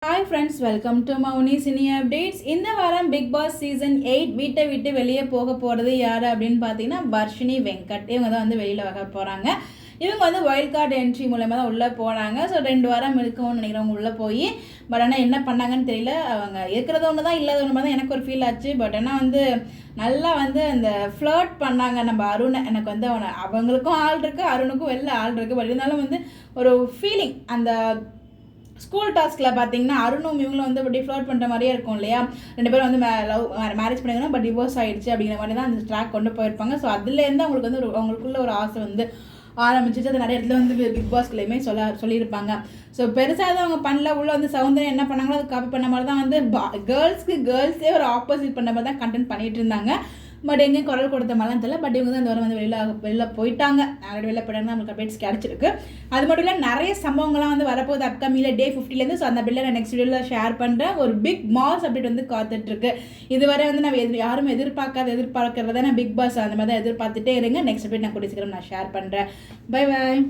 Hi friends, welcome to Mouni cine updates. இந்த வாரம் big Boss season 8 வீட்டை விட்டு வெளியே போக போகிறது யார் அப்படின்னு பார்த்தீங்கன்னா வர்ஷினி வெங்கட். இவங்க தான் வந்து வெளியில் வர போகிறாங்க. இவங்க வந்து வைல்ட் கார்டு என்ட்ரி மூலமாக தான் உள்ளே போனாங்க. ஸோ 2 வாரம் இருக்கும்னு நினைக்கிறவங்க உள்ளே போய் பட் ஆனால் என்ன பண்ணாங்கன்னு தெரியல. அவங்க இருக்கிறது ஒன்று தான், இல்லாத ஒன்று தான் எனக்கு ஒரு ஃபீல் ஆச்சு. பட் ஆனால் வந்து நல்லா வந்து அந்த ஃப்ளர்ட் பண்ணாங்க நம்ம அருணை. எனக்கு வந்து அவங்களுக்கும் ஆள் இருக்குது, அருணுக்கும் வெளில ஆள் இருக்குது. பட் இருந்தாலும் வந்து ஒரு ஃபீலிங் அந்த ஸ்கூல் டாஸ்கில் பார்த்தீங்கன்னா அருணும் இவங்களும் வந்து அப்படி ஃப்ளோட் பண்ணுற மாதிரியே இருக்கும் இல்லையா. 2 பேரும் வந்து மேரேஜ் பண்ணிக்கணும், பட் டிவோர்ஸ் ஆகிடுச்சு அப்படிங்கிற மாதிரி தான் அந்த ட்ராக் கொண்டு போயிருப்பாங்க. ஸோ அதுலேருந்து அவங்களுக்கு வந்து அவங்களுக்குள்ள ஒரு ஆசை வந்து ஆரம்பிச்சிச்சு. அது நிறைய இடத்துல வந்து பிக் பாஸ்க்குள்ளேயுமே சொல்லியிருப்பாங்க. ஸோ பெருசாக தான் அவங்க பண்ணல. உள்ள வந்து சௌந்தர்யம் என்ன பண்ணாங்களோ அது காப்பி பண்ண மாதிரி தான் வந்து கேர்ள்ஸே ஒரு ஆப்போசிட் பண்ண மாதிரி தான் கண்டென்ட் பண்ணிட்டு இருந்தாங்க. பட் எங்கேயும் குரல் கொடுத்த மாதிரிலாம் தெரியல. பட் இவங்க தான் இந்த வாரம் வந்து வெளில போயிட்டாங்க. ஆல்ரெடி வெளில போயிட்டாங்க, நம்மளுக்கு அப்டேட்ஸ் கிடச்சிருக்கு. அது மட்டும் இல்லை, நிறைய சம்பவங்கள்லாம் வந்து வரப்போகுது அப்கமிங்கில் டே 50லேருந்து. ஸோ அந்த பில்லை நான் நெக்ஸ்ட் வீடியோவில் ஷேர் பண்ணுறேன். ஒரு பிக் மாஸ் அப்டேட் வந்து காத்துட்ருக்கு. இதுவரை வந்து நான் யாரும் எதிர்பார்க்கறத நான் பிக் பாஸ் அந்த மாதிரி தான் எதிர்பார்த்துட்டே இருங்க. நெக்ஸ்ட் அப்டேட் நான் கூடிய சீக்கிரம் நான் ஷேர் பண்ணுறேன். Bye bye.